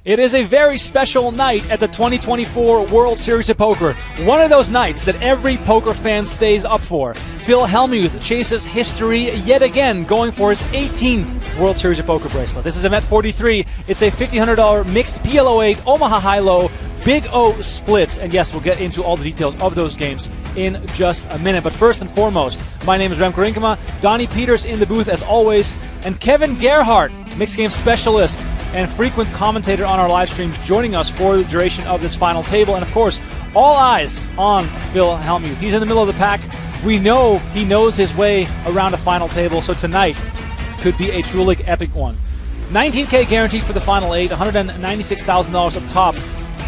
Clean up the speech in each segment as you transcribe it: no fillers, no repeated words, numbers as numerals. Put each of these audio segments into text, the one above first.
It is a very special night at the 2024 World Series of Poker. One of those nights that every poker fan stays up for. Phil Hellmuth chases history yet again, going for his 18th World Series of Poker bracelet. This is event 43. It's a $1,500 mixed PLO8 Omaha High-Low Big O split. And yes, we'll get into all the details of those games in just a minute. But first and foremost, my name is Remco Rinkema, Donnie Peters in the booth as always, and Kevin Gerhardt, mixed game specialist and frequent commentator on our live streams, joining us for the duration of this final table. And of course, all eyes on Phil Hellmuth. He's in the middle of the pack. We know he knows his way around a final table, so tonight could be a truly epic one. $19K guaranteed for the final 8, $196,000 up top.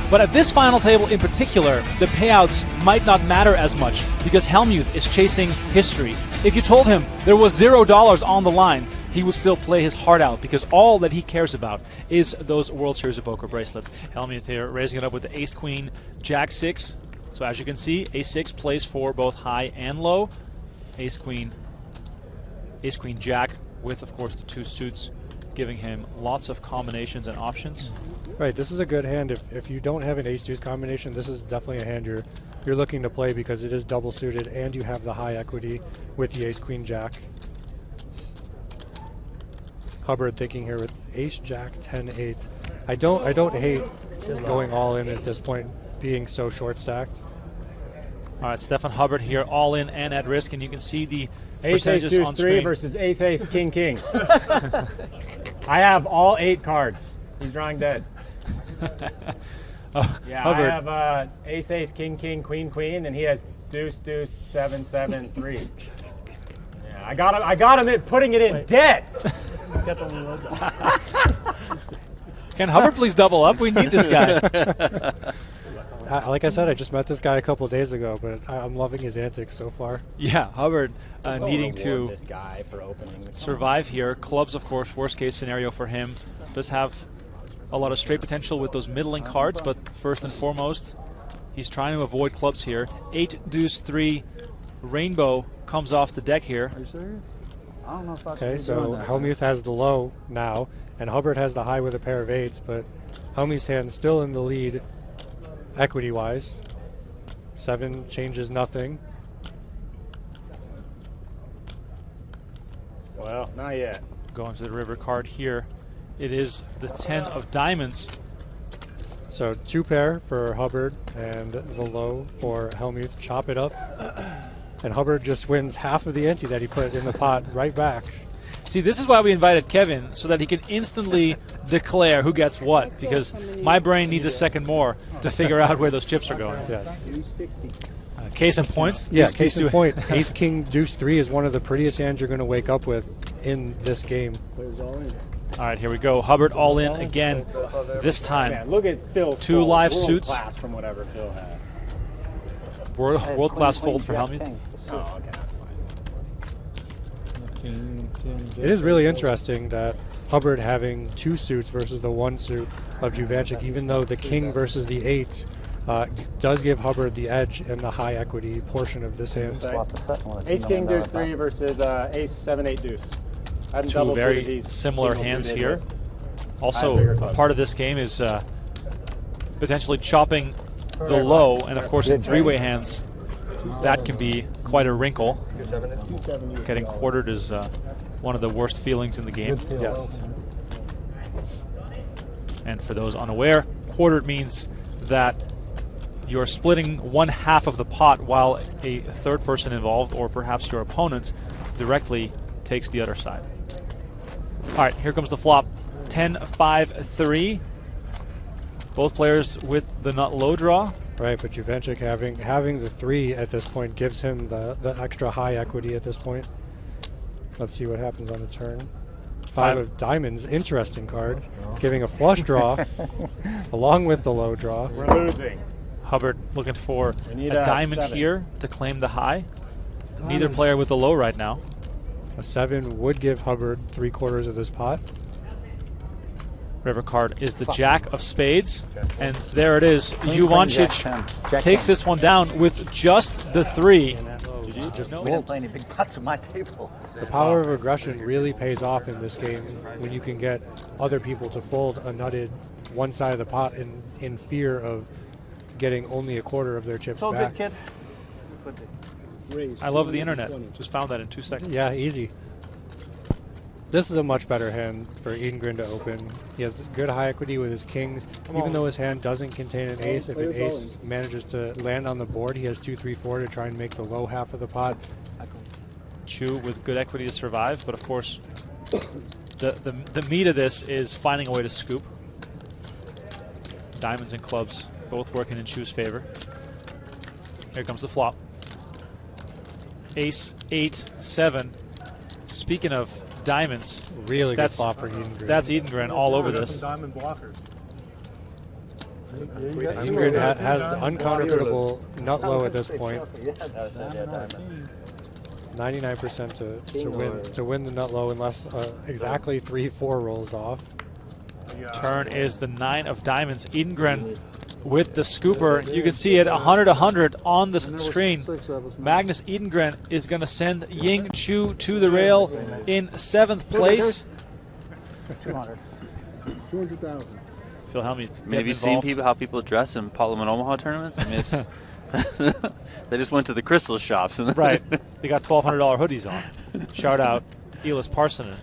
But at this final table in particular, the payouts might not matter as much because Hellmuth is chasing history. If you told him there was $0 on the line, he would still play his heart out because all that he cares about is those World Series of Poker bracelets. Hellmuth here raising it up with the Ace-Queen, Jack-6. So as you can see, Ace-6 plays for both high and low. Ace-Queen, Jack with, of course, the two suits, giving him lots of combinations and options. Right, this is a good hand. If you don't have an ace-deuce combination, this is definitely a hand you're looking to play because it is double suited and you have the high equity with the ace-queen-jack. Hubbard thinking here with ace-jack, 10-8. I don't hate going all in at this point, being so short-stacked. All right, Stefan Hubbard here, all in and at risk, and you can see the Ace-Ace Deuce 3 versus Ace-Ace King-King. I have all 8 cards. He's drawing dead. Yeah, Hubbard. I have Ace-Ace King-King Queen-Queen, and he has Deuce-Deuce 7-7-3. Yeah, I got him at putting it in dead. Can Hubbard please double up? We need this guy. Like I said, I just met this guy a couple of days ago, but I'm loving his antics so far. Yeah, Hubbard needing to this guy for opening survive here. Clubs, of course, worst case scenario for him. Does have a lot of straight potential with those middling cards, but first and foremost, he's trying to avoid clubs here. 8-Deuce-3 Rainbow comes off the deck here. Are you serious? I don't know if I Okay, so Hellmuth has the low now, and Hubbard has the high with a pair of 8s, but Hellmuth's hand still in the lead equity-wise. 7 changes nothing. Well, not yet. Going to the river card here. It is the 10 of diamonds. So 2 pair for Hubbard and the low for Hellmuth. Chop it up. And Hubbard just wins half of the ante that he put in the pot right back. See, this is why we invited Kevin, so that he can instantly declare who gets what, because my brain needs a second more to figure out where those chips are going. Yes. Case in point. Yeah, case in point. Ace King Deuce 3 is one of the prettiest hands you're going to wake up with in this game. All right, here we go. Hubbard all in again this time. Man, look at Phil's 2 live world suits. class from whatever Phil had. World-class fold for Hellmuth. Oh, okay, that's fine. It is really interesting that Hubbard having 2 suits versus the 1 suit of Juvancic, even though the king versus the 8 does give Hubbard the edge in the high equity portion of this hand. Ace King Deuce 3 versus Ace 7-8 Deuce. 2 very similar hands here. Also, part of this game is potentially chopping the low, and of course in 3-way hands, that can be quite a wrinkle. Getting quartered is one of the worst feelings in the game. Yes. And for those unaware, quartered means that you're splitting 1/2 of the pot while a third person involved, or perhaps your opponent, directly takes the other side. All right, here comes the flop. 10-5-3. Both players with the nut low draw. Right, but Juvancic having the 3 at this point gives him the extra high equity at this point. Let's see what happens on the turn. 5 of diamonds, interesting card. Giving a flush draw along with the low draw. We're losing. Hubbard looking for a diamond 7 here to claim the high. Neither player with the low right now. A 7 would give Hubbard 3/4 of this pot. River card is the Jack of Spades, and there it is. Juvancic takes this one down with just the 3. Just we didn't play any big pots on my table. The power of aggression really pays off in this game when you can get other people to fold a nutted one side of the pot in fear of getting only a quarter of their chips It's all back. good, kid. I love the internet. Just found that in 2 seconds. Yeah, easy. This is a much better hand for Edengren to open. He has good high equity with his kings. Even though his hand doesn't contain an ace, if an ace manages to land on the board, he has 2, 3, 4 to try and make the low half of the pot. Chu with good equity to survive, but of course, the meat of this is finding a way to scoop. Diamonds and clubs both working in Chu's favor. Here comes the flop. Ace, 8, 7. Speaking of diamonds, Really good flop for Edengren. that's Edengren all over this. Diamond blockers. Edengren has the uncounterfeitable nut low at this point. 99% to win the nut low unless exactly 3-4 rolls off. Turn is the 9 of diamonds. Edengren with the scooper. You can see it 100-100 on the screen. Magnus Edengren is going to send Ying Chu to the rail in 7th place. 200,000. Phil Hellmuth. I mean, have you seen how people dress in Parliament Omaha tournaments? I mean, it's they just went to the crystal shops. And Right. They got $1,200 hoodies on. Shout out Elis Parsonen.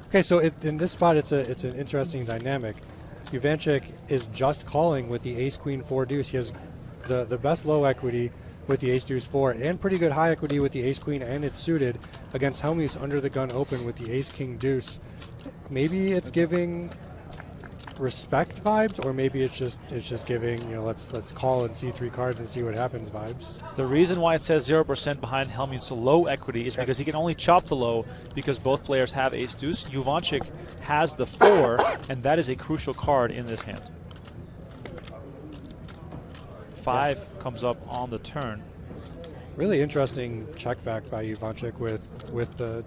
Okay, so in this spot, it's an interesting dynamic. Juvanchik is just calling with the ace queen 4 deuce. He has the best low equity with the ace deuce 4 and pretty good high equity with the ace queen, and it's suited against Hellmuth's under the gun open with the ace king deuce. Maybe it's giving respect vibes, or maybe it's just giving, you know, let's call and see 3 cards and see what happens vibes. The reason why it says 0% behind Hellmuth's low equity is because he can only chop the low because both players have ace deuce. Juvanchik has the 4, and that is a crucial card in this hand. 5 comes up on the turn. Really interesting check back by Juvanchik with the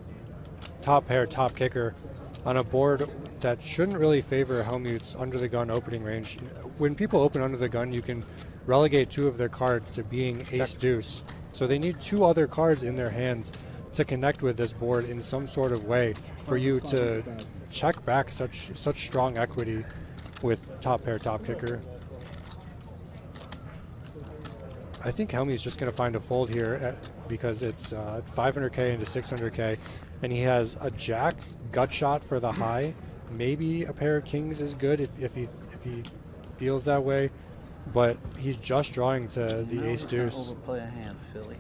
top pair, top kicker on a board that shouldn't really favor Hellmuth's under the gun opening range. When people open under the gun, you can relegate 2 of their cards to being ace deuce. So they need 2 other cards in their hands to connect with this board in some sort of way for you to check back such strong equity with top pair, top kicker. I think Hellmuth's just going to find a fold here because it's 500K into 600K, and he has a jack, gut shot for the high. Maybe a pair of kings is good if he feels that way, but he's just drawing to the ace deuce. Overplay a hand, Philly.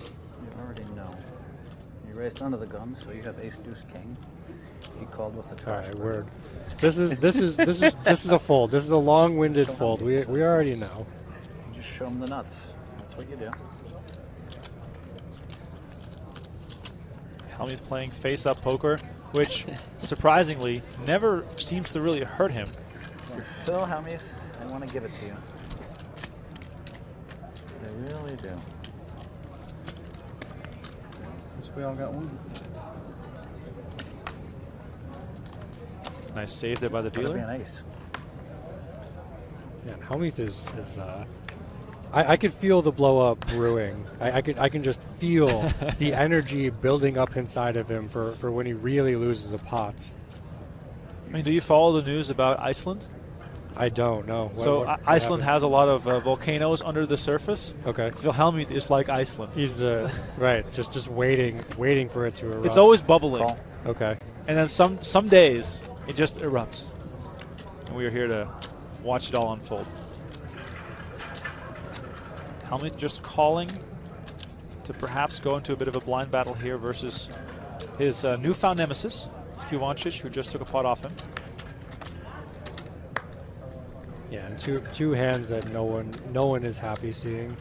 You already know. You raised under the gun, so you have ace deuce king. He called with the trash. All right, word. This is a fold. This is a long-winded fold. We already know. You just show him the nuts. That's what you do. Hellmuth playing face-up poker, which surprisingly never seems to really hurt him. Phil Hellmuth, I want to give it to you. They really do. We all got one. Nice save there by the Could be dealer. an ace. Yeah, Hellmuth is I could feel the blow up brewing. I can just feel the energy building up inside of him for when he really loses a pot. I mean, do you follow the news about Iceland? I don't know. So what Iceland happened? has a lot of volcanoes under the surface. Okay. Phil Hellmuth is like Iceland. He's the right, just waiting for it to erupt. It's always bubbling. Call. Okay. And then some days it just erupts. And we are here to watch it all unfold. Hellmuth just calling to perhaps go into a bit of a blind battle here versus his newfound nemesis, Juvanchik, who just took a pot off him. Yeah, and two hands that no one is happy seeing.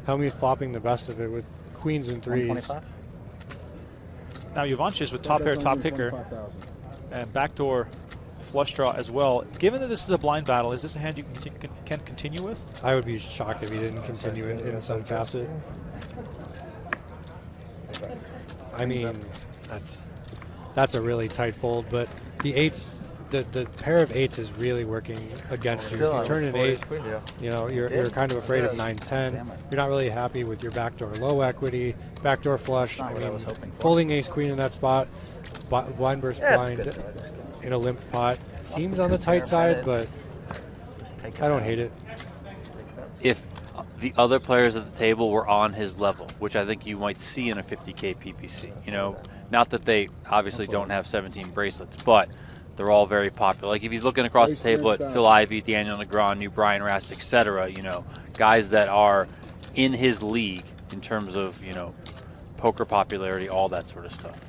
Hellmuth flopping the best of it with queens and threes. 125? Now Juvanchik with top pair, top kicker, and backdoor flush draw as well. Given that this is a blind battle, is this a hand you can continue with? I would be shocked if he didn't continue in some facet. I mean, that's a really tight fold, but the eights, the pair of eights is really working against you. If you turn an 8, you know, you're kind of afraid of 9-10. You're not really happy with your backdoor low equity, backdoor flush. I mean, folding ace queen in that spot. blind versus Yeah, it's blind good. in a limp pot seems on the tight side, but I don't hate it. If the other players at the table were on his level, which I think you might see in a 50K PPC, you know, not that they obviously don't have 17 bracelets, but they're all very popular. Like if he's looking across the table at Phil Ivey, Daniel Negreanu, Brian Rast, etc., you know, guys that are in his league in terms of, you know, poker popularity, all that sort of stuff.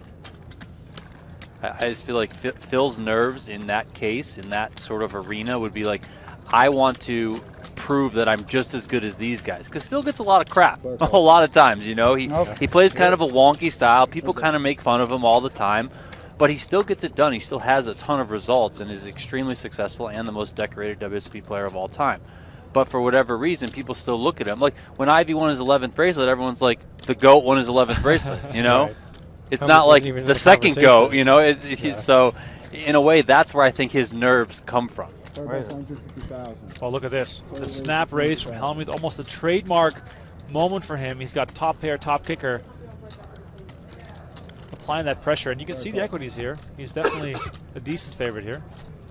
I just feel like Phil's nerves in that case, in that sort of arena, would be like, I want to prove that I'm just as good as these guys. Because Phil gets a lot of crap a lot of times, you know. He plays kind of a wonky style. People kind of make fun of him all the time. But he still gets it done. He still has a ton of results and is extremely successful and the most decorated WSOP player of all time. But for whatever reason, people still look at him. Like when Ivy won his 11th bracelet, everyone's like, the GOAT won his 11th bracelet, you know? Right. It's not like the second GOAT, you know? Yeah. So in a way, that's where I think his nerves come from. Well, look at this. The snap raise from Hellmuth, almost a trademark moment for him. He's got top pair, top kicker, applying that pressure. And you can see the equities here. He's definitely a decent favorite here.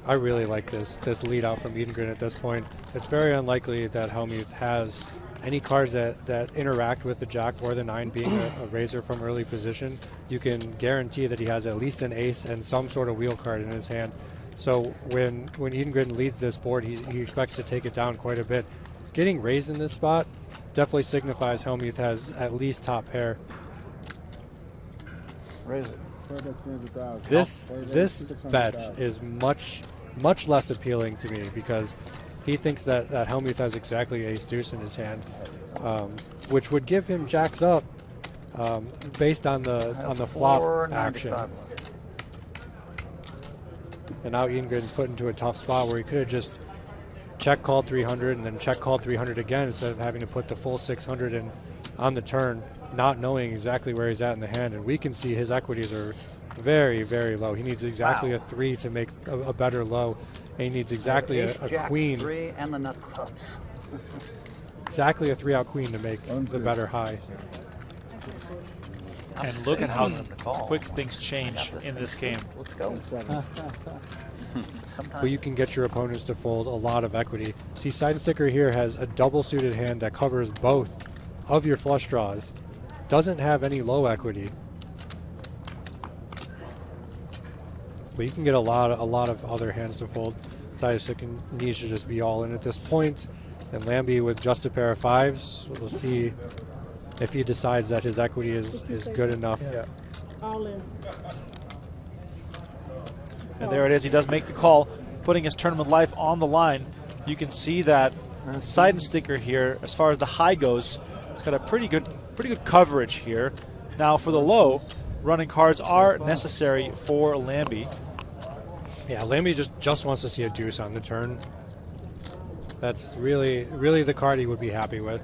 I really like this lead out from Edengren at this point. It's very unlikely that Hellmuth has any cards that interact with the jack or the 9 being a raiser from early position. You can guarantee that he has at least an ace and some sort of wheel card in his hand. So when Edengren leads this board, he expects to take it down quite a bit. Getting raised in this spot definitely signifies Hellmuth has at least top pair. Raise it. This bet is much less appealing to me because he thinks that Hellmuth has exactly ace deuce in his hand, which would give him jacks up based on the flop action. And now Edengren's put into a tough spot where he could have just check called 300 and then check called 300 again instead of having to put the full 600 in on the turn, not knowing exactly where he's at in the hand. And we can see his equities are very, very low. He needs exactly a 3 to make a better low. And he needs exactly a queen. 3 and the nut clubs. Exactly a 3-out queen to make the better high. And look at how quick things change in this game. Let's go. But you can get your opponents to fold a lot of equity. See, Side Sticker here has a double suited hand that covers both of your flush draws. Doesn't have any low equity. But you can get a lot of other hands to fold. Side Sticker needs to just be all in at this point. And Lambie with just a pair of 5s. We'll see if he decides that his equity is good enough. Yeah. All in. And there it is. He does make the call, putting his tournament life on the line. You can see that Side Sticker here, as far as the high goes, it's got a pretty good coverage here. Now for the low, running cards are necessary for Lambie. Yeah, Lambie just wants to see a deuce on the turn. That's really the card he would be happy with.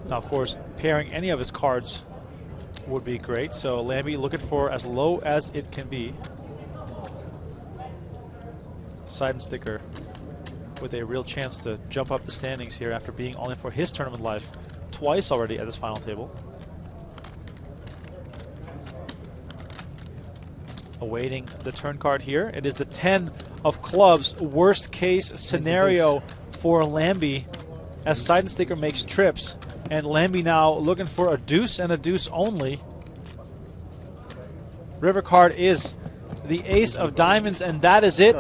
Now, of course, pairing any of his cards would be great. So Lambie looking for as low as it can be. Side Sticker with a real chance to jump up the standings here after being all in for his tournament life twice already at this final table. Awaiting the turn card here. It is the 10 of clubs. Worst case scenario for Lambie as Side Sticker makes trips. And Lambie now looking for a deuce and a deuce only. River card is the ace of diamonds, and that is it.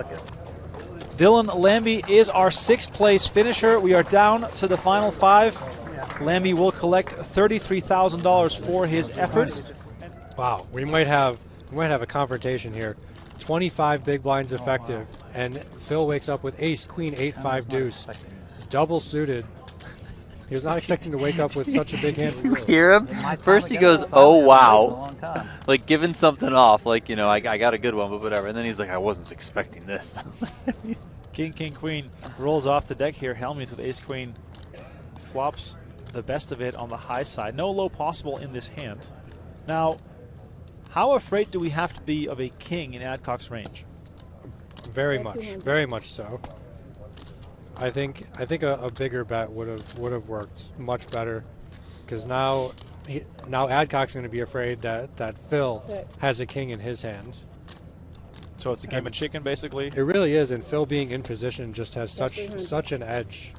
Dylan Lambie is our 6th place finisher. We are down to the final 5. Lambie will collect $33,000 for his efforts. Wow, we might have a confrontation here. 25 big blinds effective, and Phil wakes up with ace, queen, 8-5 deuce, double suited. He was not expecting to wake up with such a big hand. You hear him? First he goes, "Oh wow," like giving something off, like, you know, I got a good one, but whatever. And then he's like, "I wasn't expecting this." King, king, queen rolls off the deck here. Hellmuth with ace, queen flops the best of it on the high side. No low possible in this hand. Now, how afraid do we have to be of a king in Adcock's range? Very much so. I think a bigger bet would have worked much better, because now now Adcock's going to be afraid that Phil has a king in his hand. So it's a game of chicken, basically. It really is, and Phil being in position just has such an edge.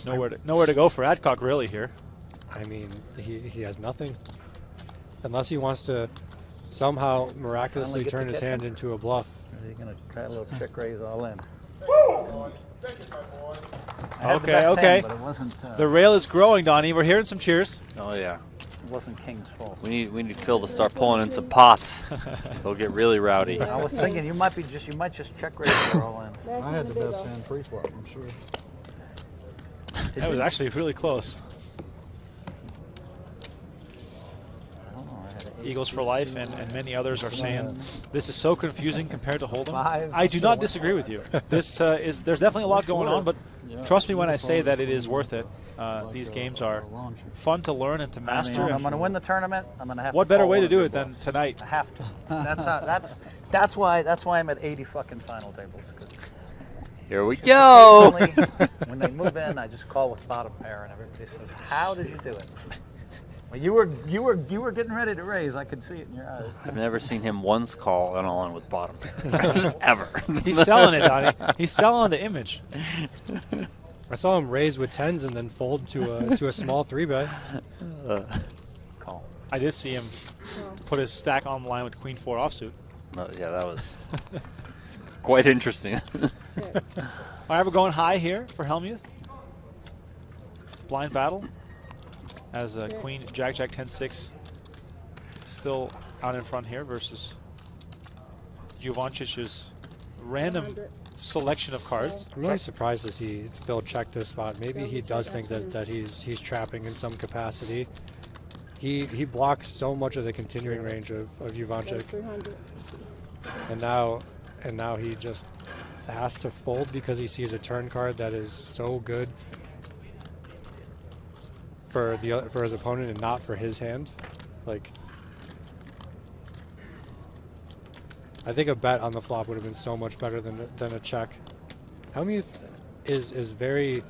Nowhere to go for Adcock really here. I mean, he has nothing. Unless he wants to somehow miraculously turn his hand into a bluff. Are you going to try a little trick raise all in? Okay. But it wasn't, The rail is growing, Donnie. We're hearing some cheers. Oh yeah. it wasn't King's fault. We need Phil to start pulling in some pots. They'll get really rowdy. I was thinking you might just check raise her all in. I had the best hand pre-flop, I'm sure. That was actually really close. Eagles for life, and many others are saying this is so confusing compared to Hold'em. I do not disagree with you. This there's definitely a lot going on, but trust me when I say that it is worth it. These games are fun to learn and to master. I'm going to win the tournament. I'm going to have. What better way to do it than tonight? I have to. That's why I'm at 80 fucking final tables. Here we go. When they move in, I just call with bottom pair, and everybody says, "How did you do it?" Well, you were getting ready to raise. I could see it in your eyes. I've never seen him once call an all-in with bottom pair. Ever. He's selling it, Donnie. He's selling the image. I saw him raise with tens and then fold to a small 3-bet. Call. I did see him put his stack on the line with Queen 4 offsuit. Yeah, that was quite interesting. All right, we're going high here for Hellmuth. Blind battle. As Queen, Jack, 10-6 still out in front here versus Jovancic's random selection of cards. I'm really surprised to see Phil check this spot. Maybe he does think that he's trapping in some capacity. He blocks so much of the continuing range of Jovancic. And now he just has to fold because he sees a turn card that is so good for his opponent and not for his hand. Like, I think a bet on the flop would have been so much better than a check. Hellmuth is very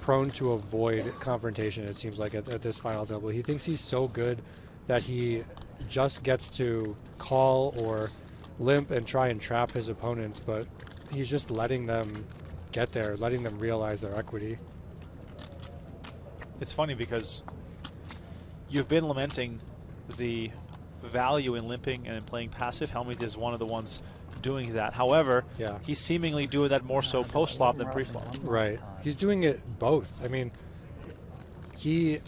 prone to avoid confrontation, it seems like, at this final table. He thinks he's so good that he just gets to call or limp and try and trap his opponents, but he's just letting them get there, letting them realize their equity. It's funny because you've been lamenting the value in limping and in playing passive. Hellmuth is one of the ones doing that. However, he's seemingly doing that more so post-flop than pre-flop. Right. He's doing it both. I mean, he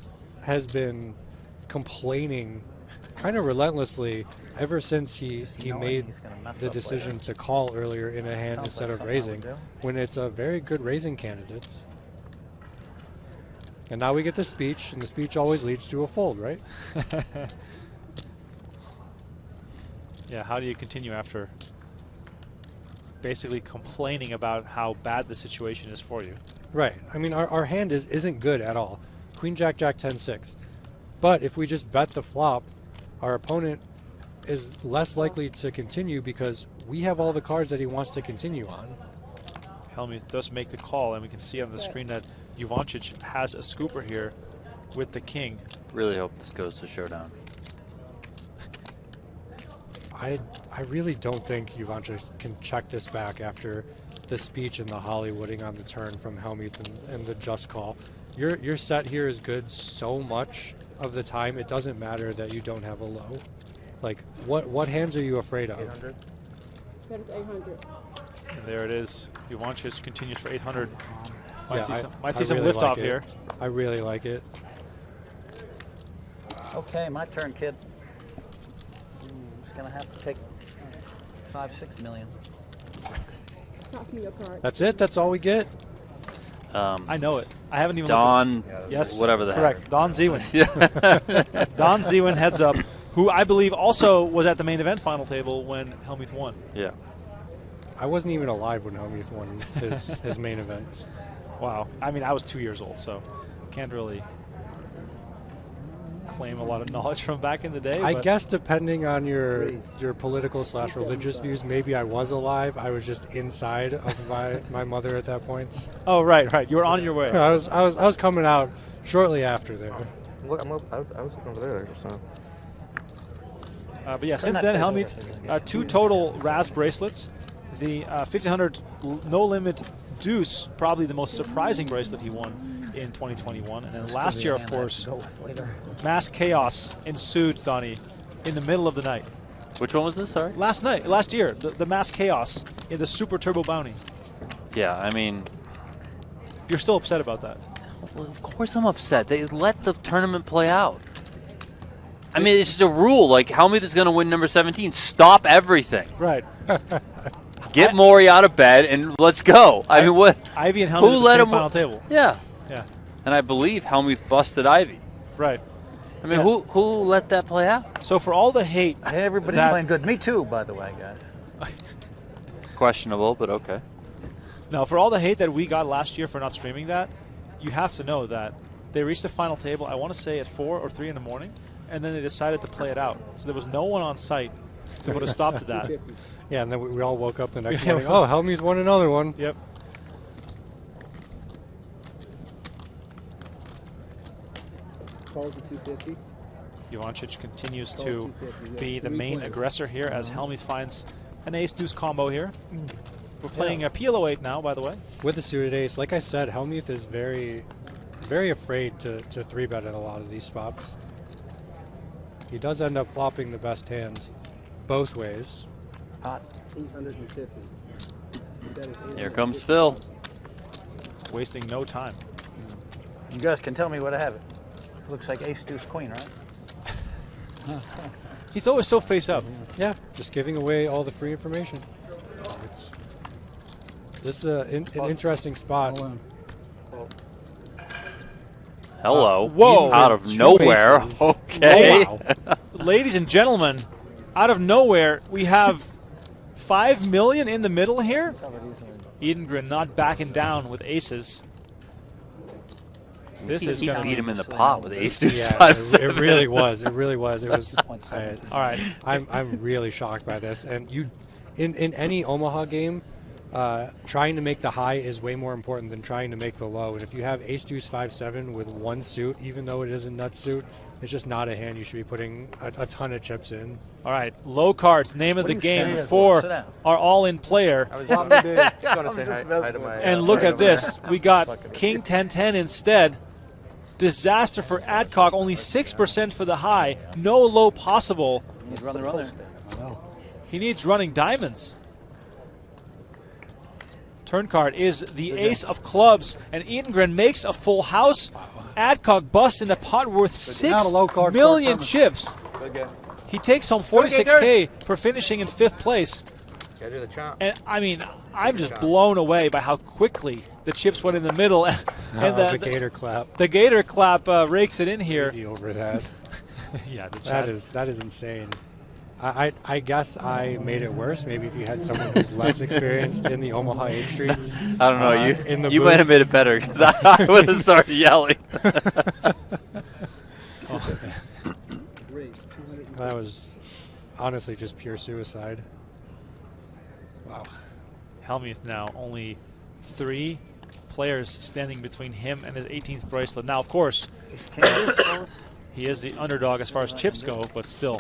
has been complaining kind of relentlessly ever since he made the decision to call earlier in a hand instead of raising, when it's a very good raising candidate. And now we get the speech, and the speech always leads to a fold, right? Yeah, how do you continue after basically complaining about how bad the situation is for you? Right. I mean, our hand isn't good at all. Queen, Jack, 10-6. But if we just bet the flop, our opponent is less likely to continue because we have all the cards that he wants to continue on. Hellmuth does make the call, and we can see on the screen that Jovancic has a scooper here with the king. Really hope this goes to showdown. I really don't think Jovancic can check this back after the speech and the Hollywooding on the turn from Hellmuth and the just call. Your set here is good so much of the time, it doesn't matter that you don't have a low. Like, what hands are you afraid of? 800. That is 800. And there it is. Jovancic continues for 800. Might I see some really liftoff like here. I really like it. Okay, my turn, kid. Just gonna have to take 5-6 million. Toss me your card. That's it? That's all we get? I know it. I haven't even Don, yes, whatever the correct. heck. Don Zewin. Don Zewin heads up, who I believe also was at the main event final table when Hellmuth won. Yeah. I wasn't even alive when Hellmuth won his main event. Wow. I mean, I was 2 years old, so can't really. claim a lot of knowledge from back in the day. I but guess depending on your political / religious views, maybe I was alive. I was just inside of my mother at that point. Oh, right. You were on your way. I was coming out shortly after there. Look, I was looking over there. So. But yeah, since then, Hellmuth, 2 total Raz bracelets. The 1500 no limit deuce, probably the most surprising bracelet he won in 2021. And then last year, of course, mass chaos ensued, Donnie, in the middle of the night. Which one was this? Sorry. Last year, the mass chaos in the Super Turbo Bounty. Yeah, I mean, you're still upset about that. Well, of course I'm upset. They let the tournament play out. I mean, it's just a rule. Like, Hellmuth is going to win number 17. Stop everything. Right. Get Maury out of bed and let's go. I mean, what? Ivy and Hellmuth who let him final table. Yeah. Yeah. And I believe Hellmuth busted Ivy. Right. I mean, who let that play out? So for all the hate, everybody's playing good. Me too, by the way, guys. Questionable, but okay. No, for all the hate that we got last year for not streaming that, you have to know that they reached the final table, I want to say at 4 or 3 in the morning, and then they decided to play it out. So there was no one on site to put a stop to that. Yeah, and then we all woke up the next morning. Oh, Hellmuth won another one. Yep. Calls to 250. Jovancic continues to be the main aggressor here as Hellmuth finds an ace-deuce combo here. We're playing a PLO8 now, by the way. With a suited ace, like I said, Hellmuth is very, very afraid to 3-bet at a lot of these spots. He does end up flopping the best hand both ways. Pot. 850. Here comes Phil. Wasting no time. You guys can tell me what I have. It looks like ace, deuce, queen, right? He's always so face up. Yeah, just giving away all the free information. This is an interesting spot. Hello. Whoa. Out of nowhere. Aces. Okay. Oh, wow. Ladies and gentlemen, out of nowhere, we have 5 million in the middle here. Edengren not backing down with aces. This is he going to beat him in the pot with ace deuce Yeah, 5-7. it really was. It really was. It was. all right. I'm really shocked by this. And in any Omaha game, trying to make the high is way more important than trying to make the low. And if you have ace deuce 5-7 with one suit, even though it is a nut suit, it's just not a hand you should be putting a ton of chips in. All right, low cards, name of the game for our all-in player. I was going to say hi to my. And look at this. We got King 10-10 instead. Disaster for Adcock, only 6% for the high. No low possible. He's running there. He needs running diamonds. Turn card is the ace of clubs, and Edengren makes a full house. Adcock busts in a pot worth 6 million chips. He takes home 46K for finishing in 5th place. Gotta do the chomp. And I mean, I'm just blown away by how quickly the chips went in the middle. And the gator clap. The gator clap rakes it in here. Easy over that. Yeah, that is insane. I guess I made it worse. Maybe if you had someone who's less experienced in the Omaha 8 streets. I don't know. You booth. might have made it better because I would have started yelling. That was honestly just pure suicide. Wow. Hellmuth now only 3 players standing between him and his 18th bracelet. Now, of course, he is the underdog as far as chips go, but still.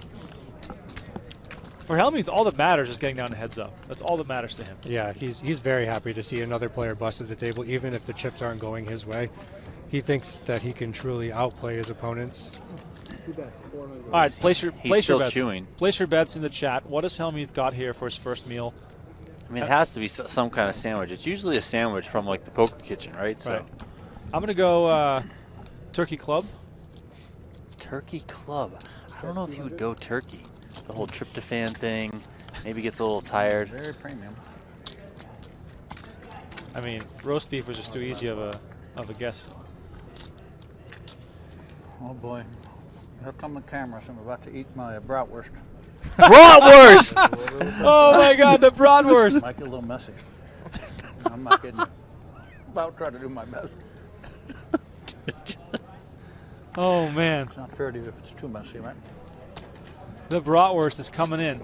For Hellmuth, all that matters is getting down to heads up. That's all that matters to him. Yeah, he's very happy to see another player bust at the table, even if the chips aren't going his way. He thinks that he can truly outplay his opponents. 2 bets, 400. All right, place your bets. Chewing. Place your bets in the chat. What has Hellmuth got here for his first meal? I mean, it has to be some kind of sandwich. It's usually a sandwich from like the poker kitchen, right? So. Right. I'm going to go Turkey Club. Turkey Club. I don't know if he would go turkey. The whole tryptophan thing maybe gets a little tired. Very premium. I mean, roast beef was just too easy of a guess. Oh boy. Here come the cameras. I'm about to eat my bratwurst. Bratwurst! Oh my God, the bratwurst! Might get a little messy. I'm not kidding. About trying to do my best. Oh, man. It's not fair to you if it's too messy, right? The bratwurst is coming in.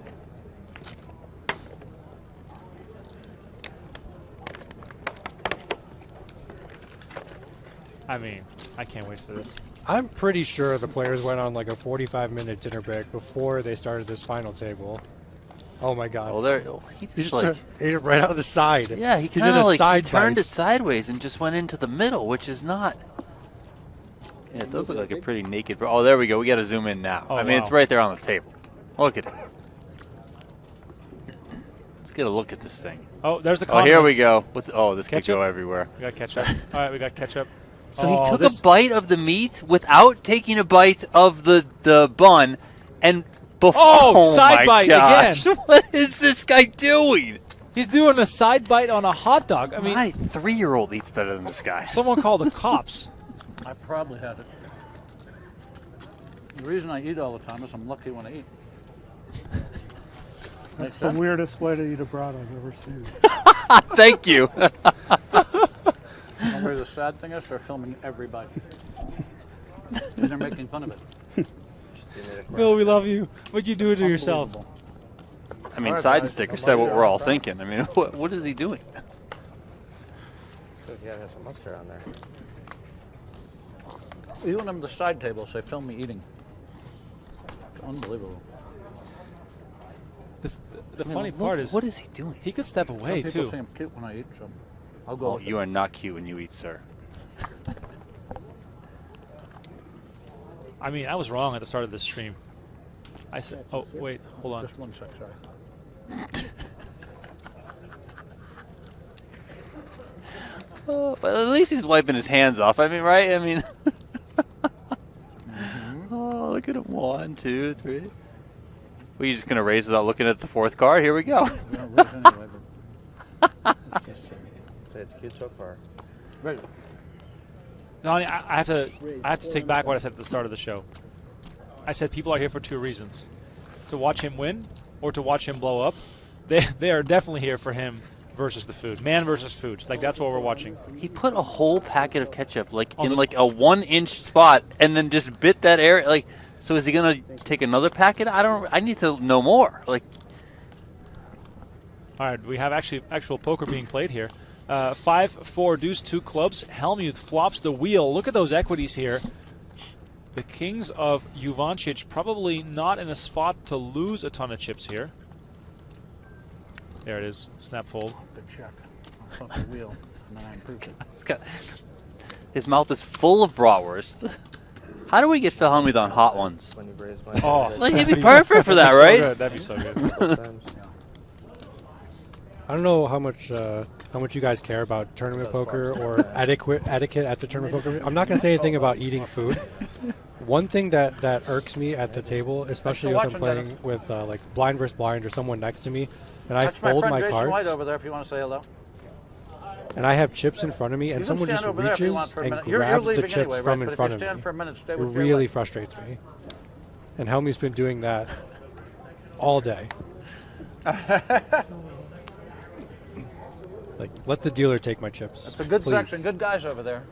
I mean, I can't wait for this. I'm pretty sure the players went on like a 45-minute dinner break before they started this final table. Oh my God! Well, there he He just like ate it right out of the side. yeah, he did kind a of like he side turned bite. it sideways and just went into the middle, which is not. Yeah, it does look like a pretty naked. Oh, there we go. We got to zoom in now. Oh, I mean, wow. it's right there on the table. Look at it. Let's get a look at this thing. Oh, there's the Oh, here we comments. go. Oh, this could Ketchup? go everywhere. We got ketchup. All right, we got ketchup. So Oh, he took this- a bite of the meat without taking a bite of the bun, and before. Oh, side my bite gosh. again. What is this guy doing? He's doing a side bite on a hot dog. I mean, My 3-year-old eats better than this guy. someone called the cops. I probably had it. The reason I eat all the time is I'm lucky when I eat. That's the weirdest way to eat a brat I've ever seen. Thank you. And where the sad thing is, they're filming every bite. And they're making fun of it. Phil, we love you. What'd you do to yourself? Unbelievable. I mean, All right, side guys, sticker I'll said buy what you we're a all brat. thinking. I mean, what is he doing? Yeah, there's some mustard on there. Even on the side tables, they film me eating. It's unbelievable. The funny part is, what is he doing? he could step Some away people too. say I'm cute when I eat, so I'll go Oh, with you it. are not cute when you eat, sir. I mean, I was wrong at the start of this stream. I said, oh wait, hold on. Just 1 sec, sorry. Oh, but at least he's wiping his hands off. I mean, right? I mean, oh, look at him. 1, 2, 3. Well, you just gonna raise without looking at the 4th card? Here we go. We don't lose anyway, but Say it's cute so far. right. Donnie, I have to take back what I said at the start of the show. I said people are here for 2 reasons: to watch him win or to watch him blow up. They are definitely here for him versus the food, man versus food. Like that's what we're watching. He put a whole packet of ketchup like in like a 1-inch spot and then just bit that area. Like, so is he gonna take another packet? I need to know more. Like, All right, we have actual poker being played here. 5-4 deuce, 2 clubs. Hellmuth flops the wheel. Look at those equities here. The kings of Juvancic probably not in a spot to lose a ton of chips here. There it is, snap fold. Good check. I'll flip the wheel, and then I improved it. he's got his mouth is full of bratwurst. How do we get Phil Hellmuth on hot ones? When you raise my Oh. Like he'd be perfect for that, So right? good. That'd be so good. I don't know how much you guys care about tournament poker or etiquette at the tournament poker. I'm not going to say anything about eating food. One thing that irks me at the table, especially if I'm watching, playing Dennis. with like blind versus blind or someone next to me, and I That's my fold friend my Jason White cards over there if you want to say hello. and I have chips in front of me, and You can someone stand just over there if you reaches want for a and minute. You're grabs the leaving chips anyway, from right? in But front if of you stand me. for a minute, stay It with Jay really White. frustrates me. And Helmy's been doing that all day. Like, let the dealer take my chips. It's a good please. section. Good guys over there.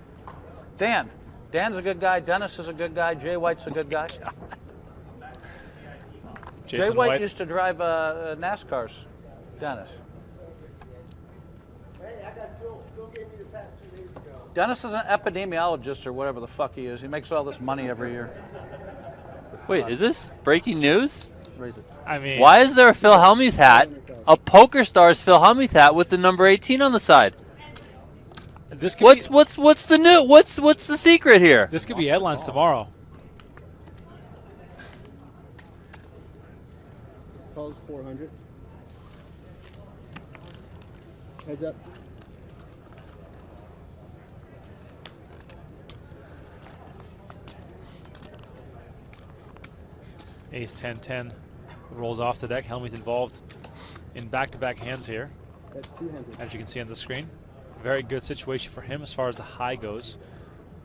Dan's a good guy. Dennis is a good guy. Jay White's a good guy. Jay Jason White White. used to drive NASCARs. Dennis. Dennis is an epidemiologist or whatever the fuck he is. He makes all this money every year. Wait, is this breaking news? Raise it. I mean, Why is there a Phil Hellmuth hat, a Poker Stars Phil Hellmuth hat with the number 18 on the side? this could What's the new? What's the secret here? this could be headlines tomorrow. Calls 400. Heads up. Ace 10-10 rolls off the deck. Hellmuth involved in back-to-back hands here, That's 200. as you can see on the screen. Very good situation for him as far as the high goes.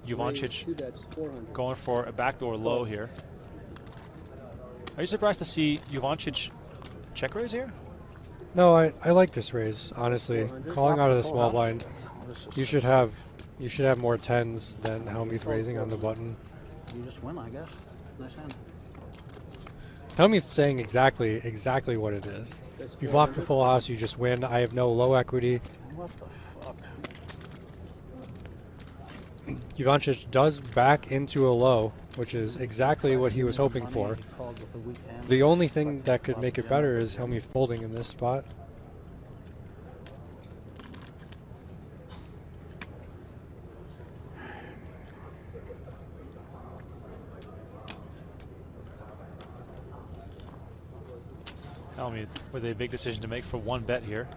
Raise, Juvancic 2 bets, 400. going for a backdoor low here. Are you surprised to see Juvancic check raise here? No, I like this raise, honestly. Calling out of the small blind. You should have more tens than Helmuth raising on the button. You just win, I guess. Nice hand. Hellmuth's saying exactly what it is. If you flop the full house, you just win. I have no low equity. What the fuck? Juvancic does back into a low, which is exactly what he was hoping for. He called with a weak hand. The only thing that could make it better is Hellmuth folding in this spot. Hellmuth with a big decision to make for one bet here.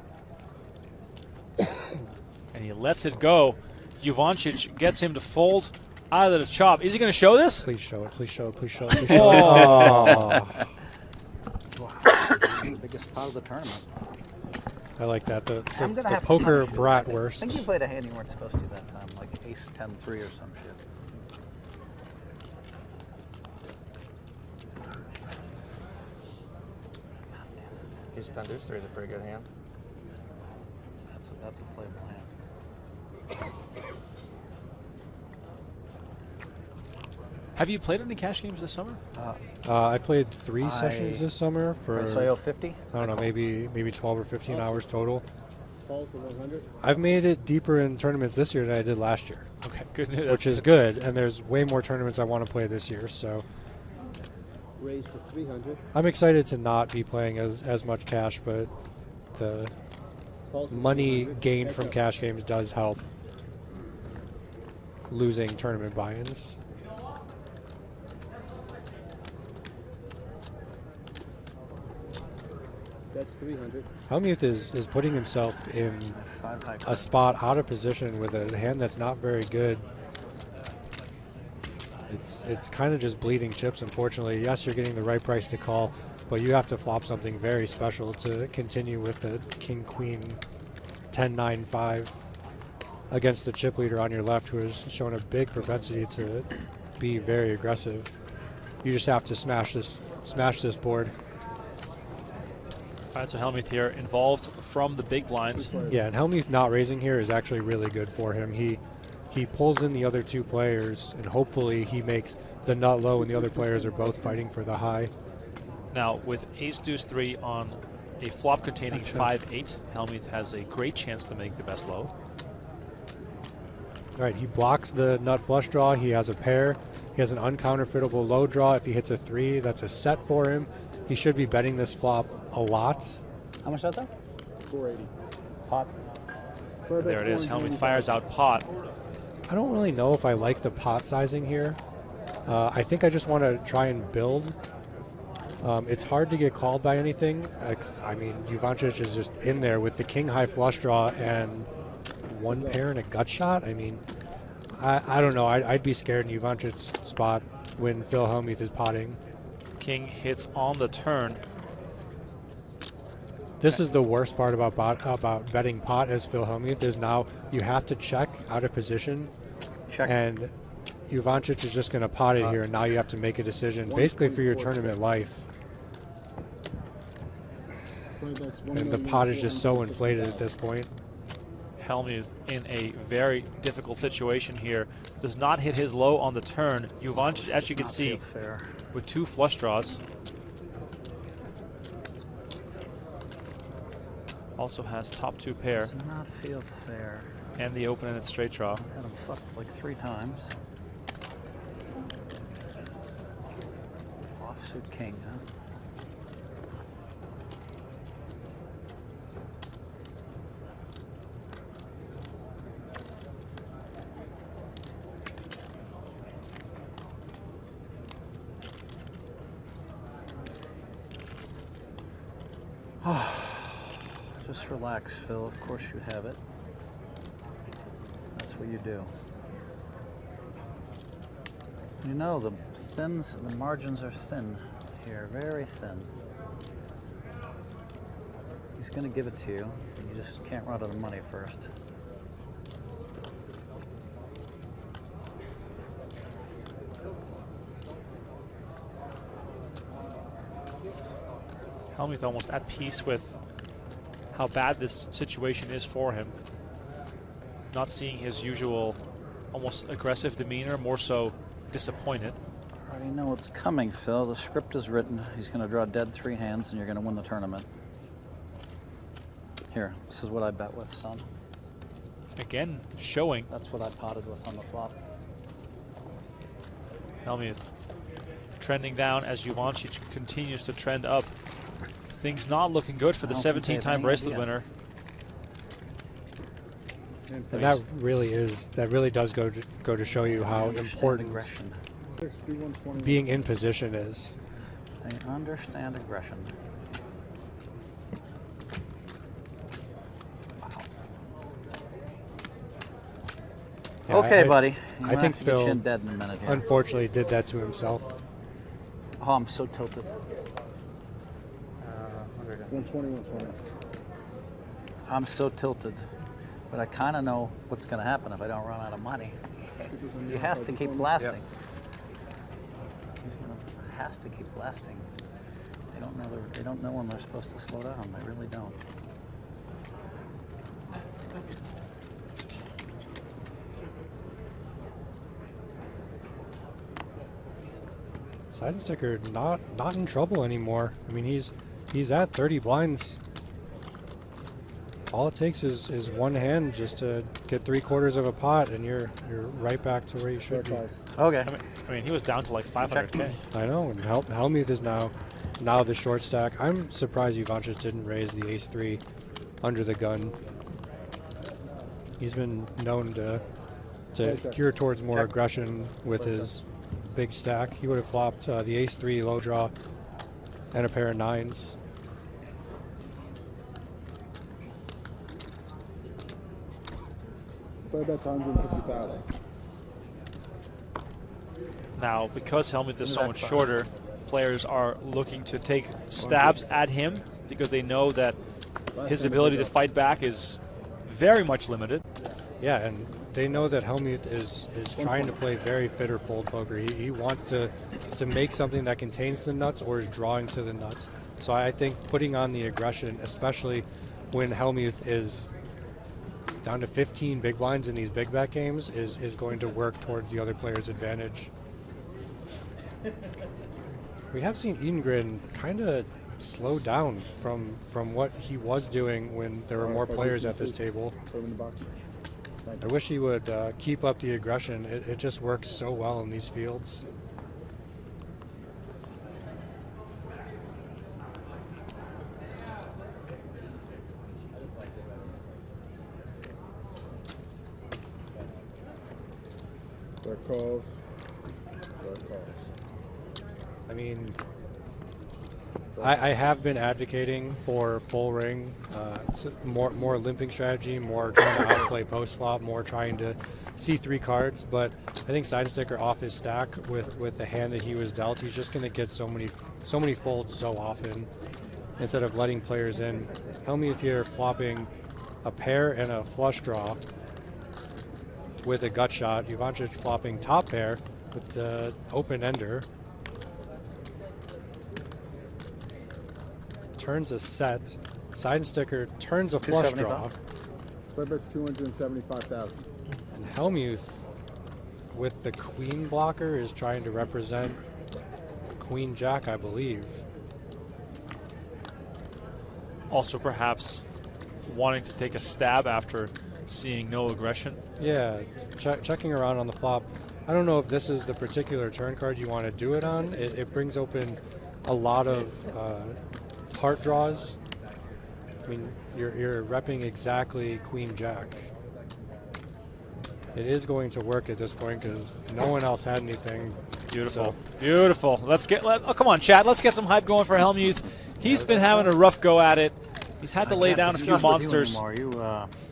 And he lets it go. Juvancic gets him to fold out of the chop. Is he going to show this? Please show it, please show it, please show it, please show it. Oh. The biggest pot of the tournament. I like that. The I'm gonna have to poker punish you. I bratwurst. think you played a hand you weren't supposed to that time, like ace 10-3 or some shit. Ace 10 deuce 3 is a pretty good hand. That's a playable hand. Have you played any cash games this summer? I played 3 sessions this summer for, So you owe 50? I don't know, maybe 12 or 15 hours total. Falls to 100. I've made it deeper in tournaments this year than I did last year, Okay, good news. which is good. And there's way more tournaments I want to play this year, so Raised to 300. I'm excited to not be playing as much cash, but the Falls to money 200. gained Heads from up. cash games does help losing tournament buy-ins. That's 300. Hellmuth is putting himself in 5 high a cards. spot out of position with a hand that's not very good. It's kind of just bleeding chips, unfortunately. Yes, you're getting the right price to call, but you have to flop something very special to continue with the king-queen 10-9-5 against the chip leader on your left, who has shown a big propensity to be very aggressive. You just have to smash this board. All right, so Hellmuth here involved from the big blind. Yeah, and Hellmuth not raising here is actually really good for him. He pulls in the other 2 players, and hopefully he makes the nut low and the other players are both fighting for the high. Now, with ace deuce 3 on a flop containing 5-8, Hellmuth has a great chance to make the best low. All right, he blocks the nut flush draw. He has a pair. He has an uncounterfeitable low draw. If he hits a 3, that's a set for him. He should be betting this flop a lot. How much that's that? 480. Pot. There it is. Hellmuth fires out pot. I don't really know if I like the pot sizing here. I think I just want to try and build. It's hard to get called by anything. I mean, Juvancic is just in there with the king high flush draw and 1 pair and a gut shot. I mean, I don't know. I'd be scared in Juvancic's spot when Phil Hellmuth is potting. King hits on the turn. This is the worst part about betting pot as Phil Hellmuth is now you have to check out of position. Check. And Juvancic is just going to pot it here, and now you have to make a decision basically for your tournament life. And the pot is just so inflated at this point. Hellmuth in a very difficult situation here. Does not hit his low on the turn. Juvancic, as you can see, Fair. with 2 flush draws. Also has top 2 pair Does not feel fair. and the open-ended straight draw. Had him fucked like 3 times. Offsuit king, huh? Just relax, Phil. Of course you have it. That's what you do. You know, the margins are thin here, very thin. He's going to give it to you. You just can't run out of money first. Hellmuth almost at peace with how bad this situation is for him. Not seeing his usual almost aggressive demeanor, more so disappointed. I already know what's coming, Phil. The script is written. He's going to draw dead 3 hands, and you're going to win the tournament. Here, this is what I bet with, son. Again, showing. That's what I potted with on the flop. Hellmuth trending down as Juvancic continues to trend up. Things not looking good for the 17-time bracelet winner. And that really does go to show you how important aggression. being in position is. I understand aggression. Yeah, Okay, buddy. I think Phil Phil dead in a minute here. unfortunately did that to himself. Oh, I'm so tilted. 120, 120. I'm so tilted. But I kind of know what's going to happen if I don't run out of money. He has to keep blasting. He has to keep blasting. They don't know when they're supposed to slow down. They really don't. Side sticker not in trouble anymore. I mean, he's at 30 blinds. All it takes is one hand just to get 3/4 of a pot, and you're right back to where you should be. Okay. I mean, he was down to like 500K. I know. And Hellmuth is now the short stack. I'm surprised Juvancic didn't raise the ace-3 under the gun. He's been known to gear towards more aggression with his big stack. He would have flopped the ace-3 low draw and a pair of 9s. But that's 150,000. Now, because Hellmuth is so much shorter, players are looking to take stabs at him because they know that his ability to fight back is very much limited. Yeah, and they know that Hellmuth is trying to play very fit or fold poker. He wants to make something that contains the nuts or is drawing to the nuts. So I think putting on the aggression, especially when Hellmuth is down to 15 big blinds in these big bet games, is going to work towards the other player's advantage. We have seen Edengren kind of slow down from what he was doing when there were more players at this table. I wish he would keep up the aggression. It just works so well in these fields. Dark calls. I mean, I have been advocating for full ring, more limping strategy, more trying to outplay post flop, more trying to see 3 cards. But I think side sticker off his stack with the hand that he was dealt, he's just going to get so many folds so often instead of letting players in. Hellmuth here flopping a pair and a flush draw with a gut shot. Juvancic flopping top pair with the open ender. Turns a set. Side sticker turns a flush draw. Play bet's 275,000. And Hellmuth with the queen blocker is trying to represent queen jack, I believe. Also perhaps wanting to take a stab after seeing no aggression. Yeah, checking around on the flop. I don't know if this is the particular turn card you want to do it on. It brings open a lot of heart draws. I mean, you're repping exactly queen jack. It is going to work at this point because no one else had anything. Beautiful. So. Beautiful. Oh, come on, chat. Let's get some hype going for Hellmuth. He's been having a rough go at it. He's had to lay down a few monsters.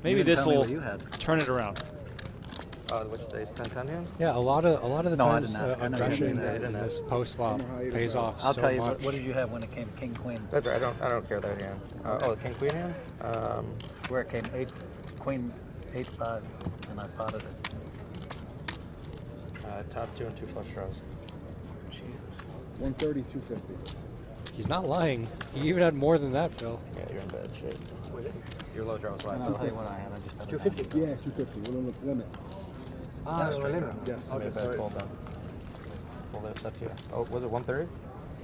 Maybe this will turn it around. Which days? 10-10 here? Yeah, a lot of the times aggression ask. in this post flop pays off I'll so tell you, much. what did you have when it came king queen? That's right. I don't care that hand. The king queen hand. Where it came queen 8-5, and I potted it. Top 2 and 2 flush draws. Jesus. 130, 250. He's not lying. He even had more than that, Phil. Yeah, you're in bad shape. Your low draw was And I'll tell you what I had. I just had 250? Yeah, 250. We're on the limit. That's straight. Yes. Okay, Sorry. fold down. table that set you. Oh, was it 130?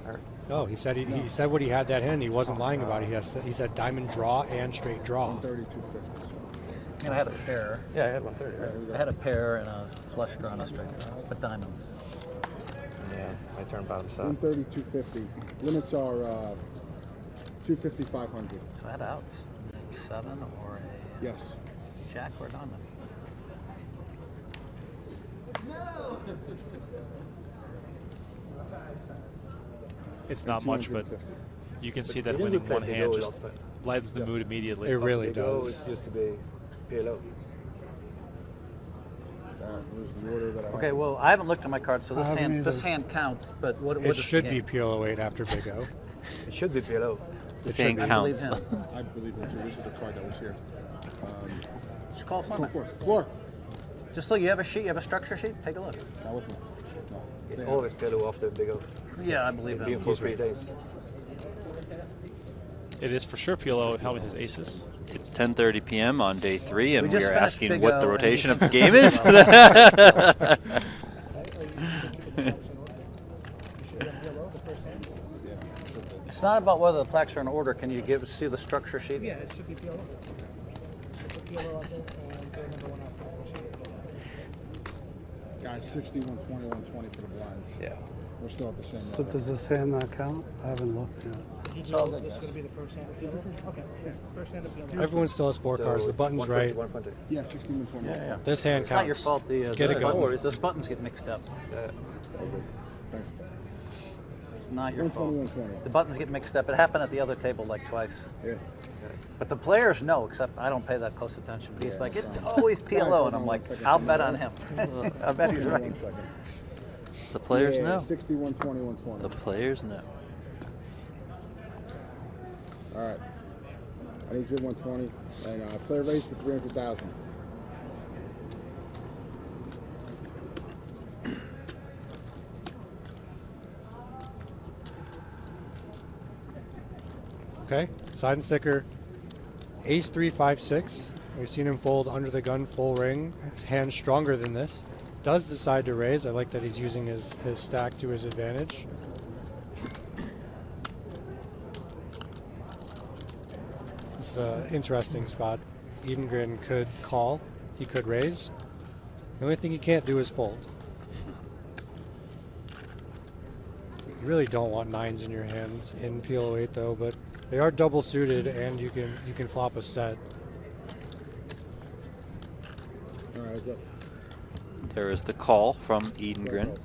Or, No, he said he said what he had that hand. He wasn't lying about it. He said diamond draw and straight draw. 130, 250. And I had a pair. yeah, I had 130. Right? I had a pair and a flush draw and a straight draw, but diamonds. Yeah, I turned bottom side. 130, 250. Limits are 250, 500. So I had outs. 7 or a Yes. jack or a diamond. It's not much, but you can see that winning one hand just lightens the mood immediately. It really does. used to be PLO. Where's the order that I Okay, well, I haven't looked at my cards, so this I haven't hand either. counts. But what It is should the be game? PLO8 after Big O. It should be PLO. This hand I believe counts. him. I believe it too. This is the card that was here. Just call Go for for it. it. Floor. Just look. You have a sheet. You have a structure sheet. Take a look. Not with me. No. It's always PLO after Big O. Yeah, I believe Being him. for 3 days. It is for sure PLO if Hellmuth has aces. It's 10:30 p.m. on day 3, and We we just are finished asking Big what O, the and rotation he- of the game is. It's not about whether the plaques are in order. Can you see the structure sheet? Yeah, it should be PLO. Put PLO out there and go number 1 out there. Guys, 60, 120, 120 for the blinds. Yeah. We're still at the same So level. does this hand not count? I haven't looked yet. Did you know this is going to be the first hand of PLO? Okay, yeah, first hand of PLO. Everyone still has 4 cards. The button's right. 120. Yeah, 60, 120. Yeah. This hand It's counts. not your fault. The Get it going. those buttons get mixed up. Thanks. It's not your 120, fault. 120. The buttons get mixed up. It happened at the other table like twice. Yeah. But the players know, except I don't pay that close attention. But he's like, it's always PLO, and I'm like, I'll bet on him. I bet he's right. 1 second. The players Yeah, know. 60, 120, 120. The players know. All right. I need you at 120. And player raise to 300,000. Okay, side and sticker, ace 3, 5, 6. We've seen him fold under the gun full ring, hand stronger than this. Does decide to raise. I like that he's using his stack to his advantage. It's an interesting spot. Edengren could call, he could raise. The only thing he can't do is fold. You really don't want 9s in your hand in PLO8 though, but they are double suited, and you can flop a set. All right, what's up? There is the call from Edengren.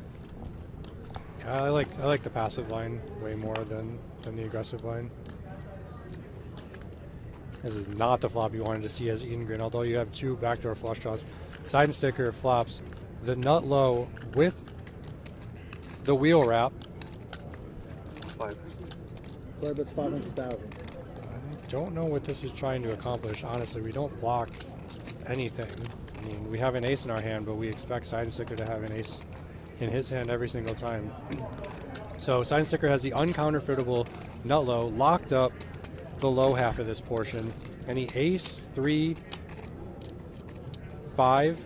I like the passive line way more than the aggressive line. This is not the flop you wanted to see as Edengren, although you have 2 backdoor flush draws. Side and sticker flops the nut low with the wheel wrap. 5. Player bets 500,000. I don't know what this is trying to accomplish. Honestly, we don't block anything. I mean, we have an ace in our hand, but we expect side and sticker to have an ace in his hand every single time. So side and sticker has the uncounterfeitable nut low locked up the low half of this portion. Any ace, 3, 5,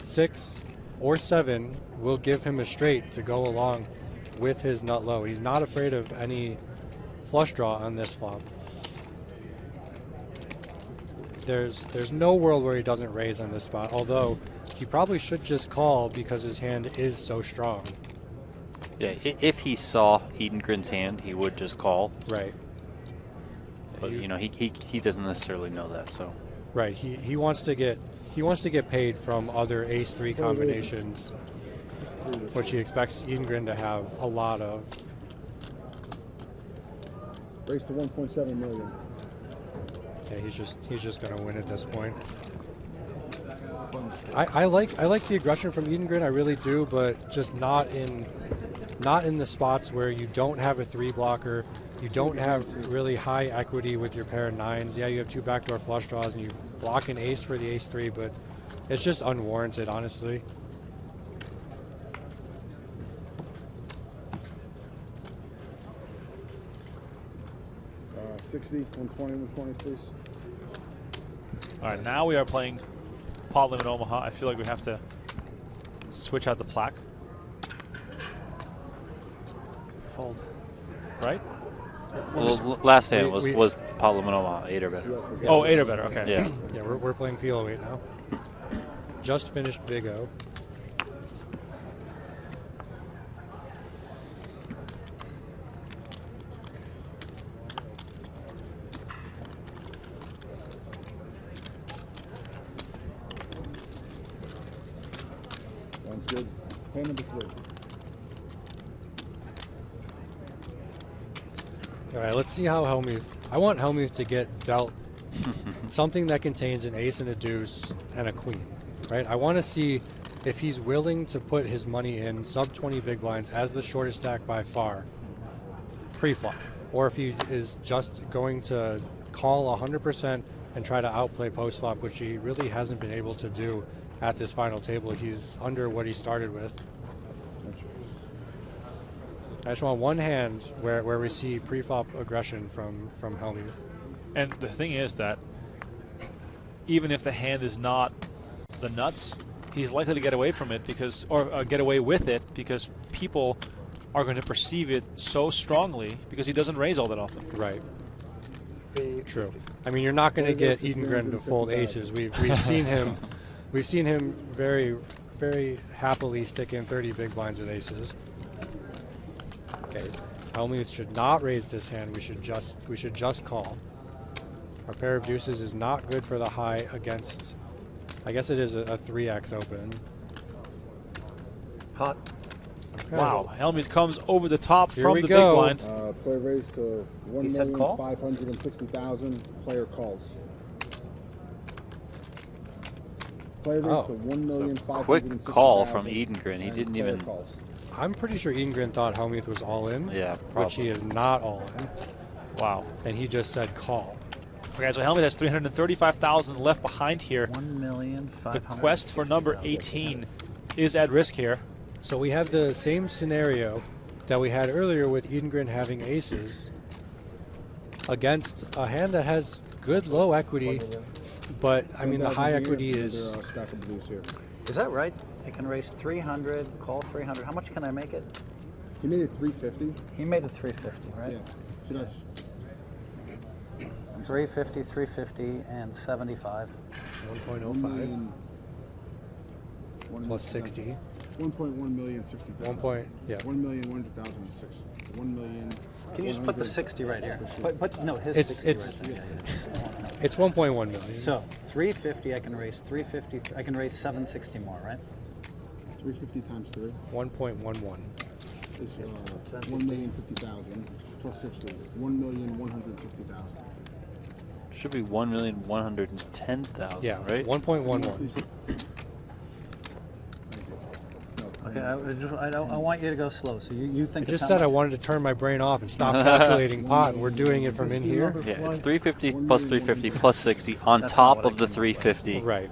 6, or 7 will give him a straight to go along with his nut low. He's not afraid of any flush draw on this flop. There's no world where he doesn't raise on this spot, although he probably should just call because his hand is so strong. Yeah, if he saw Edengren's hand, he would just call. Right. But you know, he doesn't necessarily know that. So Right. He wants to get paid from other ace 3 combinations, which he expects Edengren to have a lot of. Raise to 1.7 million. Yeah, he's just gonna win at this point. I like the aggression from Edengren, I really do, but just not in the spots where you don't have a 3 blocker, you don't have really high equity with your pair of 9s. Yeah, you have 2 backdoor flush draws and you block an ace for the ace 3, but it's just unwarranted, honestly. Uh, 60, 120, 120, please. All right, now we are playing pot limit Omaha. I feel like we have to switch out the plaque. fold. right? Well, last hand was Palomonoma, 8 or better. Oh, 8 or better. Okay. Yeah. Yeah, we're playing PO8 now. Just finished Big O. Sounds good. Hand number 3. All right, let's see how Hellmuth. I want Hellmuth to get dealt something that contains an ace and a deuce and a queen, right? I want to see if he's willing to put his money in sub 20 big blinds as the shortest stack by far pre-flop, or if he is just going to call 100% and try to outplay post-flop, which he really hasn't been able to do at this final table. He's under what he started with. I just want one hand where we see pre-flop aggression from Hellmuth. And the thing is that even if the hand is not the nuts, he's likely to get away from it because, or get away with it because people are going to perceive it so strongly because he doesn't raise all that often. Right. True. I mean, you're not going to get Edengren to fold aces. We've seen him. We've seen him very, very happily stick in 30 big blinds with aces. Okay. Hellmuth should not raise this hand. We should just call. Our pair of deuces is not good for the high against. I guess it is a 3x open. Pot. Okay. Wow. Hellmuth comes over the top Here from we the go. big blind. Player raised to He said call? 1,560,000. Player calls. Player raised Oh. to 1,560,000. Quick call from Edengren. He and didn't player even. calls. I'm pretty sure Edengren thought Hellmuth was all in. Yeah, which he probably. is not all in. Wow. And he just said call. Okay, so Hellmuth has 335,000 left behind here. 1,560,000. The quest for number 18 is at risk here. So we have the same scenario that we had earlier with Edengren having aces against a hand that has good low equity, but I mean the high equity is. Stack of blues here. Is that right? I can raise 300, call 300. How much can I make it? He made it 350. He made it 350, right? Yeah. So that's 350, 350, and 75. 1.05 plus 60. 1.1 million 60,000. 1 point, yeah. 1,100,006. 1 million. Can you just put the 60 right here? No, his It's- 60 it's- right there. Yeah. It's 1.1 million. So 350, I can raise 350. I can raise 760 more, right? 350 times 3 1.11. is 1,050,000 plus 60. 1,150,000. Should be 1,110,000. Yeah, right. 1.11. Okay, I want you to go slow. So you I think just it's said I how much? wanted to turn my brain off and stop calculating pot, and we're doing it from in here. Yeah, it's 350 plus 350 plus 60 on That's not top what I of the came up with. 350, Right.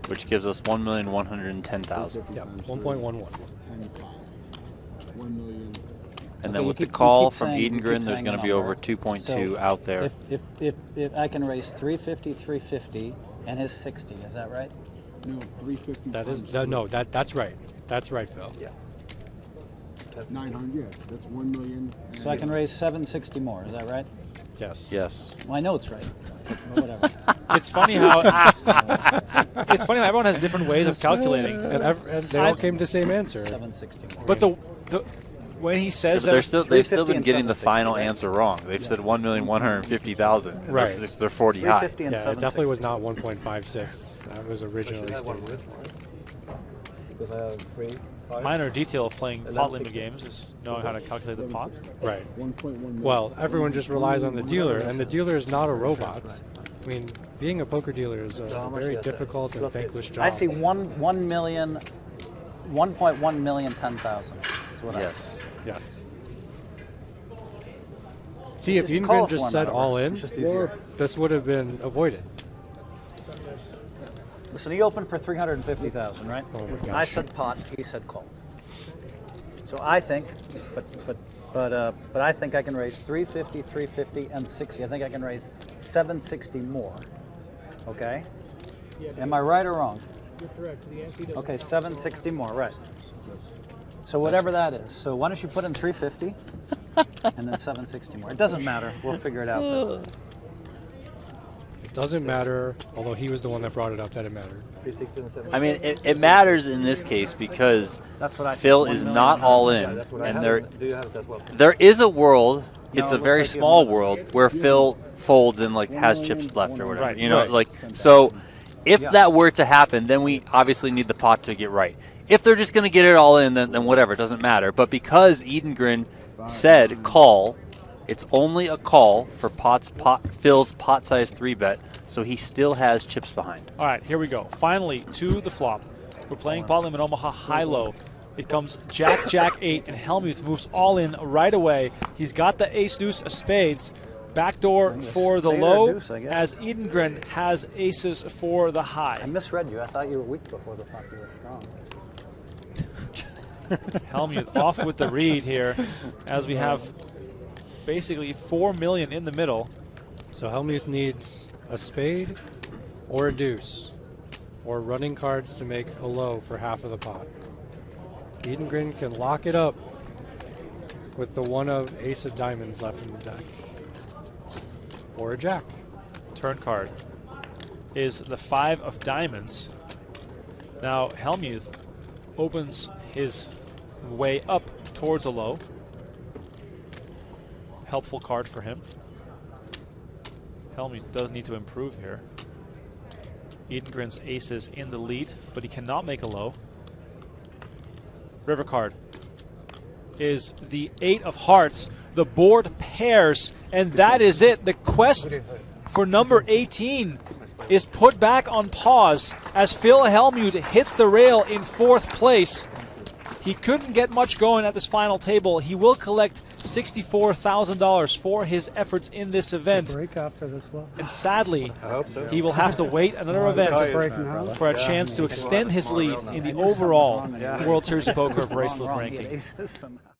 which gives us 1,110,000. Yeah, 1.11. 1 million. And Okay, then you with the keep call saying- from you keep Edengren, there's saying going the to be over number. 2.2 So out there. If I can raise 350, 350, and his 60, is that right? No, 350. That is times no. That's right. That's right, Phil. Yeah. 900. Yeah, that's 1 million. So I can raise 760 more, is that right? Yes. Yes. Well, I know it's right, but whatever. It's funny how everyone has different ways of calculating. And they all came to the same answer. 760 more. But the when he says They've that, still 350 been and getting the 760, final right? answer wrong. They've said 1,150,000. Right. They're 40 high. 350 and Yeah, it 760. definitely was not 1.56. That was originally stated. Because I have 3, 5. minor detail of playing pot limit 1160. games is knowing how to calculate the pot. Right. 1.1 million. Well, everyone just relies on the dealer, and the dealer is not a robot. I mean, being a poker dealer is a how much very is that? difficult and thankless job. I see 1 million, 1.1 million 10,000 is what I see. Yes. Yes. See, if Just call Edengren if just one, said however. all in, It's just easier. this would have been avoided. Listen, he opened for 350,000, right? Oh my gosh. I said pot, he said call. So I think, but I think I can raise 350, 350, and 60. I think I can raise 760 more. Okay? Yeah, Am I right or wrong? you're correct. The ante doesn't Okay, count. 760 more, right? So whatever that is. So why don't you put in 350 and then 760 more? It doesn't matter. We'll figure it out. It doesn't matter, although he was the one that brought it up that it mattered. 360 and 7. I mean, it matters in this case because That's what I Phil think. is 1 not million. all Yeah, in, that's what I and have. Do you have it as well? there is a world. It's No, a it very looks like you small have world where Phil folds and like has chips left or whatever. Right, You know, right. like so. If Yeah. that were to happen, then we obviously need the pot to get right. If they're just going to get it all in, then whatever, it doesn't matter. But because Edengrin said call, it's only a call for Phil's pot size 3-bet, so he still has chips behind. All right, here we go. Finally, to the flop. We're playing pot limit Omaha high-low. It comes Jack, Jack 8, and Hellmuth moves all in right away. He's got the ace deuce of spades. Backdoor for the spade or low, deuce, I guess. as Edengrin has aces for the high. I misread you. I thought you were weak before the flop. You were strong. Hellmuth off with the read here, as we have basically 4 million in the middle. So Hellmuth needs a spade or a deuce, or running cards to make a low for half of the pot. Edengrin can lock it up with the one of ace of diamonds left in the deck. Or a jack. Turn card is the 5 of diamonds. Now Hellmuth opens his way up towards a low. Helpful card for him. Hellmuth does need to improve here. Edengrin's ace is in the lead, but he cannot make a low. River card is the 8 of hearts. The board pairs, and that is it. The quest for number 18 is put back on pause as Phil Hellmuth hits the rail in 4th place. He couldn't get much going at this final table. He will collect $64,000 for his efforts in this event. Break after this level. And sadly, I hope so. he will have to wait another event Break now. for a chance to extend his lead in the overall World Series of Poker bracelet Wrong. He ranking. had aces somehow.